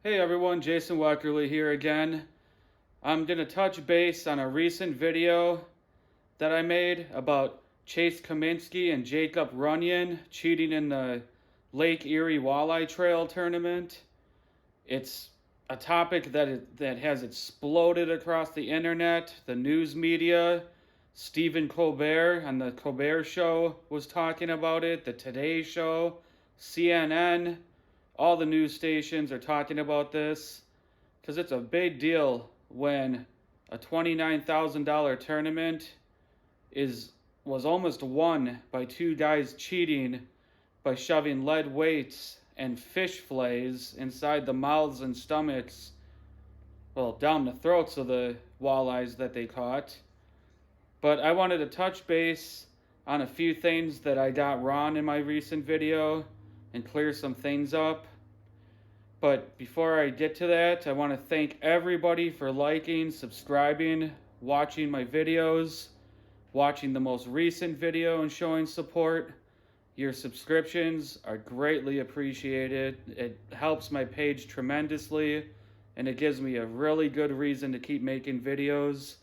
Hey everyone, Jason Wackerly here again. I'm going to touch base on a recent video that I made about Chase Cominsky and Jacob Runyan cheating in the Lake Erie Walleye Trail tournament. It's a topic that has exploded across the internet, the news media. Stephen Colbert on the Colbert Show was talking about it, the Today Show, CNN. All the news stations are talking about this because it's a big deal when a $29,000 tournament was almost won by two guys cheating by shoving lead weights and fish fillets inside the mouths and stomachs, well, down the throats of the walleyes that they caught. But I wanted to touch base on a few things that I got wrong in my recent video and clear some things up. But before I get to that, I want to thank everybody for liking, subscribing, watching my videos, watching the most recent video and showing support. Your subscriptions are greatly appreciated. It helps my page tremendously, and it gives me a really good reason to keep making videos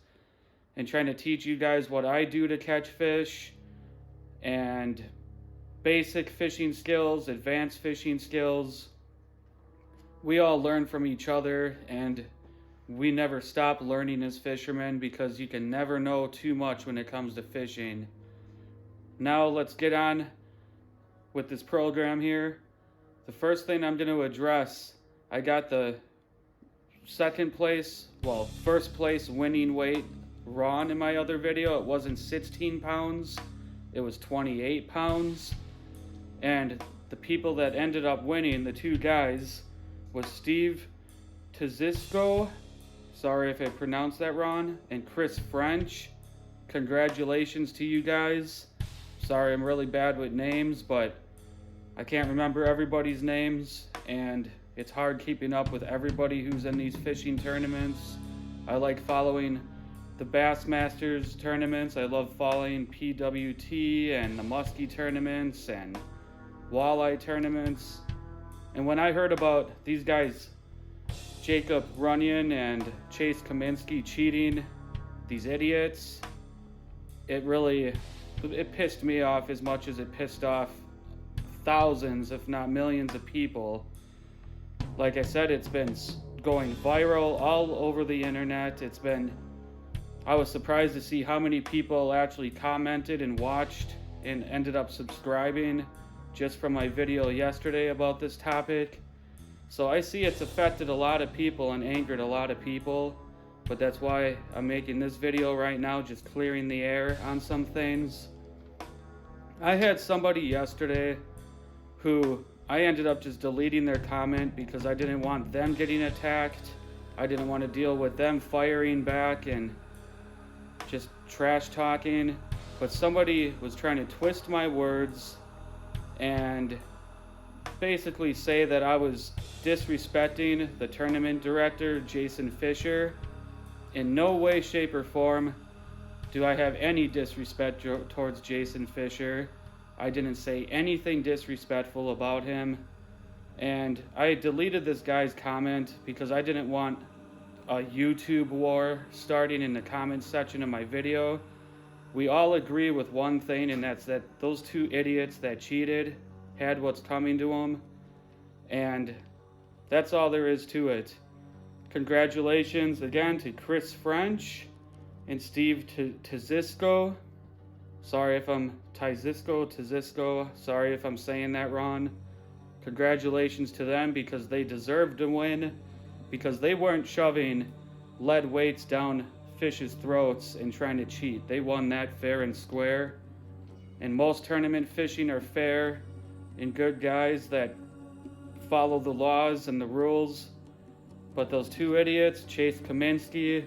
and trying to teach you guys what I do to catch fish and basic fishing skills, advanced fishing skills. We all learn from each other, and we never stop learning as fishermen because you can never know too much when it comes to fishing. Now let's get on with this program here. The first thing I'm going to address, I got the first place winning weight wrong in my other video. It wasn't 16 pounds, it was 28 pounds. And the people that ended up winning, the two guys, was Steve Tizisco, sorry if I pronounced that wrong, and Chris French. Congratulations to you guys. Sorry, I'm really bad with names, but I can't remember everybody's names, and it's hard keeping up with everybody who's in these fishing tournaments. I like following the Bassmasters tournaments. I love following PWT and the Muskie tournaments and Walleye tournaments. And when I heard about these guys, Jacob Runyan and Chase Cominsky, cheating, these idiots, it pissed me off as much as it pissed off thousands, if not millions of people. Like I said, it's been going viral all over the internet. I was surprised to see how many people actually commented and watched and ended up subscribing just from my video yesterday about this topic. So I see it's affected a lot of people and angered a lot of people, but that's why I'm making this video right now, just clearing the air on some things. I had somebody yesterday who I ended up just deleting their comment because I didn't want them getting attacked. I didn't want to deal with them firing back and just trash talking, but somebody was trying to twist my words and basically say that I was disrespecting the tournament director, Jason Fischer. In no way, shape, or form do I have any disrespect towards Jason Fischer. I didn't say anything disrespectful about him. And I deleted this guy's comment because I didn't want a YouTube war starting in the comment section of my video. We all agree with one thing, and that's that those two idiots that cheated had what's coming to them, and that's all there is to it. Congratulations again to Chris French and Steve Tizisco. Sorry if I'm sorry if I'm saying that wrong. Congratulations to them because they deserved to win, because they weren't shoving lead weights down fish's throats and trying to cheat. They won that fair and square. And most tournament fishing are fair and good guys that follow the laws and the rules. But those two idiots, Chase Cominsky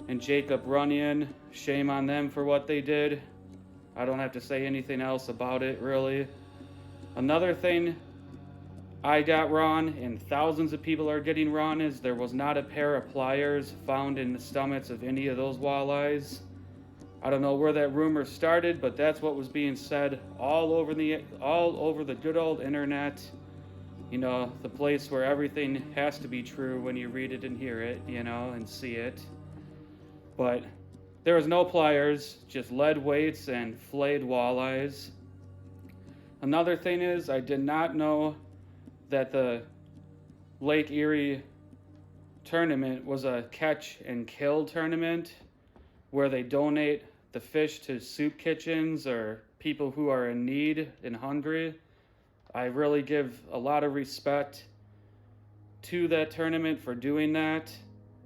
and Jacob Runyan, shame on them for what they did. I don't have to say anything else about it, really. Another thing I got wrong, and thousands of people are getting wrong, is there was not a pair of pliers found in the stomachs of any of those walleyes. I don't know where that rumor started, but that's what was being said all over the good old internet. You know, the place where everything has to be true when you read it and hear it, you know, and see it. But there was no pliers, just lead weights and flayed walleyes. Another thing is, I did not know that the Lake Erie tournament was a catch and kill tournament where they donate the fish to soup kitchens or people who are in need and hungry. I really give a lot of respect to that tournament for doing that.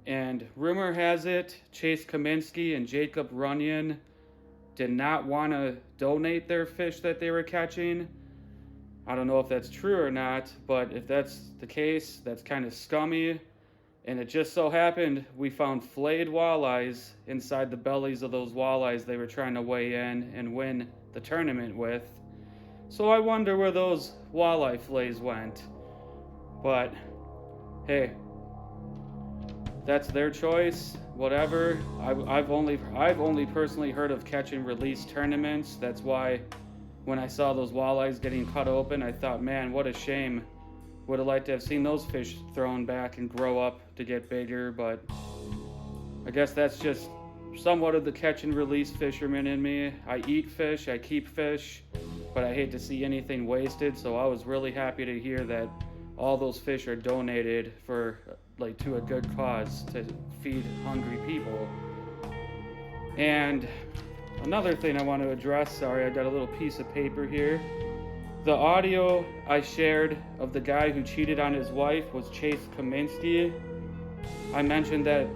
And rumor has it, Chase Cominsky and Jacob Runyan did not want to donate their fish that they were catching. I don't know if that's true or not, but if that's the case, that's kind of scummy. And it just so happened we found flayed walleyes inside the bellies of those walleyes they were trying to weigh in and win the tournament with. So I wonder where those walleye fillets went. But hey, that's their choice. Whatever. I've only personally heard of catch and release tournaments. That's why when I saw those walleyes getting cut open, I thought, man, what a shame. Would have liked to have seen those fish thrown back and grow up to get bigger, but I guess that's just somewhat of the catch and release fisherman in me. I eat fish, I keep fish, but I hate to see anything wasted, so I was really happy to hear that all those fish are donated for, like, to a good cause to feed hungry people. And another thing I want to address, sorry, I got a little piece of paper here. The audio I shared of the guy who cheated on his wife was Chase Cominsky. I mentioned that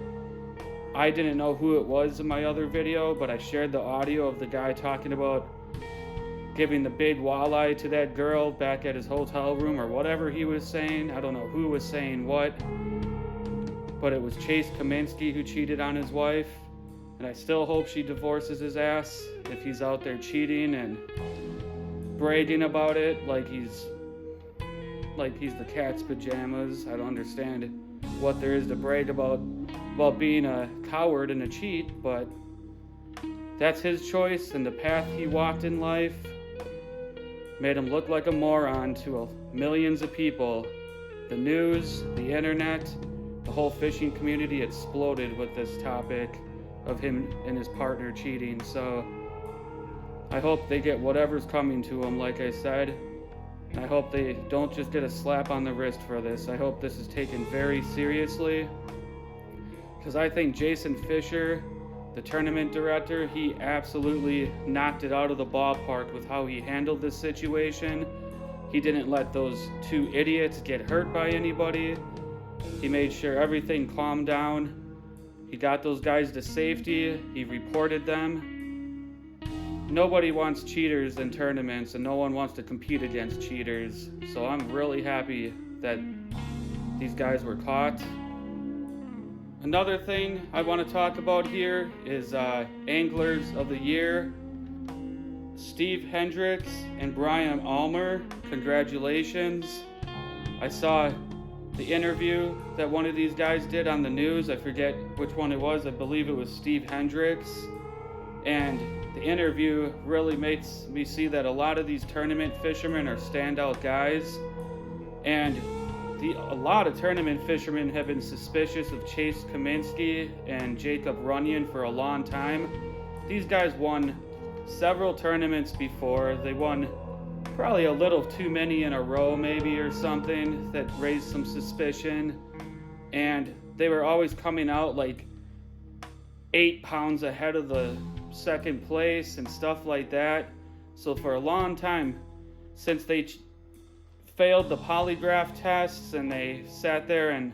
I didn't know who it was in my other video, but I shared the audio of the guy talking about giving the big walleye to that girl back at his hotel room or whatever he was saying. I don't know who was saying what, but it was Chase Cominsky who cheated on his wife. And I still hope she divorces his ass if he's out there cheating and bragging about it like he's the cat's pajamas. I don't understand what there is to brag about being a coward and a cheat, but that's his choice, and the path he walked in life made him look like a moron to millions of people. The news, the internet, the whole fishing community exploded with this topic of him and his partner cheating. So I hope they get whatever's coming to them, like I said. And I hope they don't just get a slap on the wrist for this. I hope this is taken very seriously. Because I think Jason Fischer, the tournament director, he absolutely knocked it out of the ballpark with how he handled this situation. He didn't let those two idiots get hurt by anybody. He made sure everything calmed down. He got those guys to safety. He reported them. Nobody wants cheaters in tournaments, and no one wants to compete against cheaters. So I'm really happy that these guys were caught. Another thing I want to talk about here is Anglers of the Year. Steve Hendricks and Brian Ulmer, congratulations. I saw the interview that one of these guys did on the news. I forget which one it was. I believe it was Steve Hendricks. And the interview really makes me see that a lot of these tournament fishermen are standout guys. And a lot of tournament fishermen have been suspicious of Chase Cominsky and Jacob Runyan for a long time. These guys won several tournaments before. They won probably a little too many in a row maybe or something that raised some suspicion. And they were always coming out like 8 pounds ahead of the second place and stuff like that. So for a long time, since they failed the polygraph tests and they sat there and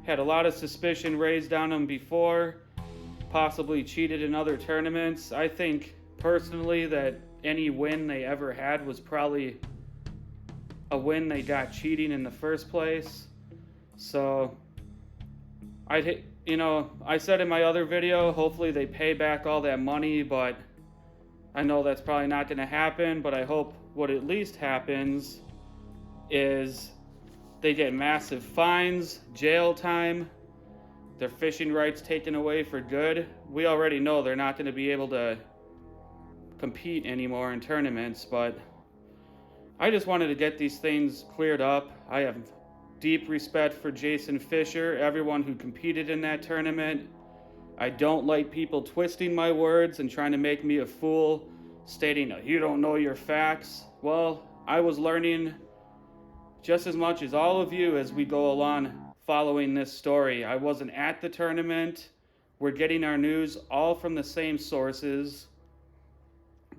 had a lot of suspicion raised on them before, possibly cheated in other tournaments, I think personally that any win they ever had was probably a win they got cheating in the first place. So I said in my other video, hopefully they pay back all that money, but I know that's probably not going to happen. But I hope what at least happens is they get massive fines, jail time, their fishing rights taken away for good. We already know they're not going to be able to compete anymore in tournaments, but I just wanted to get these things cleared up. I have deep respect for Jason Fischer, everyone who competed in that tournament. I don't like people twisting my words and trying to make me a fool, stating, you don't know your facts. Well, I was learning just as much as all of you as we go along following this story. I wasn't at the tournament. We're getting our news all from the same sources: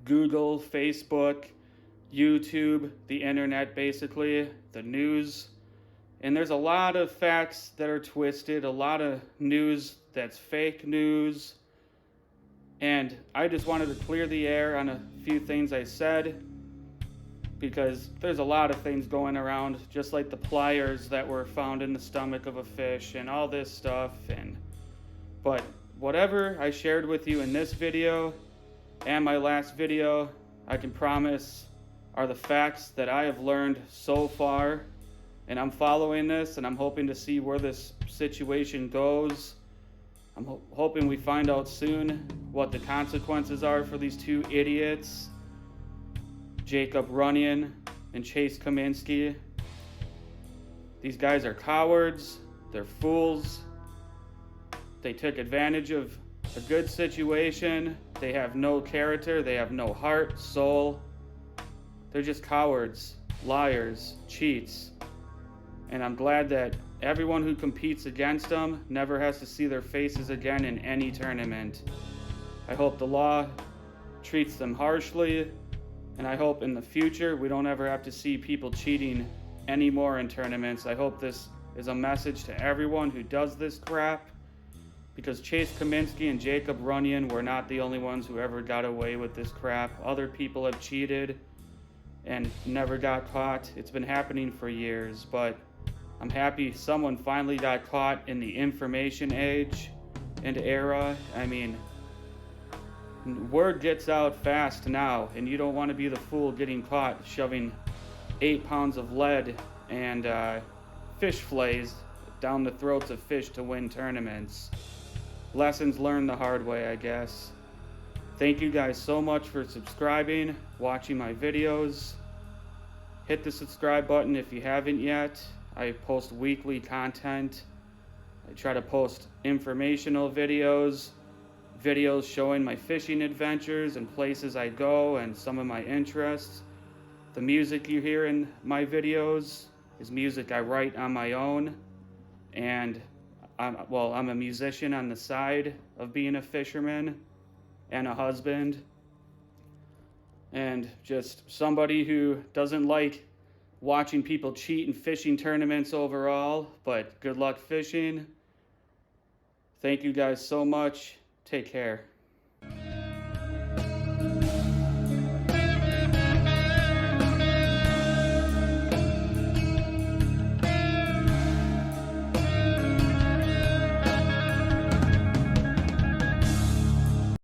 Google, Facebook, YouTube, the internet, basically, the news. And there's a lot of facts that are twisted, a lot of news that's fake news. And I just wanted to clear the air on a few things I said, because there's a lot of things going around, just like the pliers that were found in the stomach of a fish and all this stuff. But whatever I shared with you in this video and my last video, I can promise are the facts that I have learned so far. And I'm following this, and I'm hoping to see where this situation goes. I'm hoping we find out soon what the consequences are for these two idiots, Jacob Runyan and Chase Cominsky. These guys are cowards. They're fools. They took advantage of a good situation. They have no character. They have no heart, soul. They're just cowards, liars, cheats. And I'm glad that everyone who competes against them never has to see their faces again in any tournament. I hope the law treats them harshly, and I hope in the future we don't ever have to see people cheating anymore in tournaments. I hope this is a message to everyone who does this crap, because Chase Cominsky and Jacob Runyan were not the only ones who ever got away with this crap. Other people have cheated and never got caught. It's been happening for years, but I'm happy someone finally got caught in the information age and era. I mean, word gets out fast now, and you don't want to be the fool getting caught shoving 8 pounds of lead and fish fillets down the throats of fish to win tournaments. Lessons learned the hard way, I guess. Thank you guys so much for subscribing, watching my videos. Hit the subscribe button if you haven't yet. I post weekly content. I try to post informational videos, videos showing my fishing adventures and places I go and some of my interests. The music you hear in my videos is music I write on my own, and I'm a musician on the side of being a fisherman and a husband, and just somebody who doesn't like watching people cheat in fishing tournaments overall, but good luck fishing. Thank you guys so much. Take care.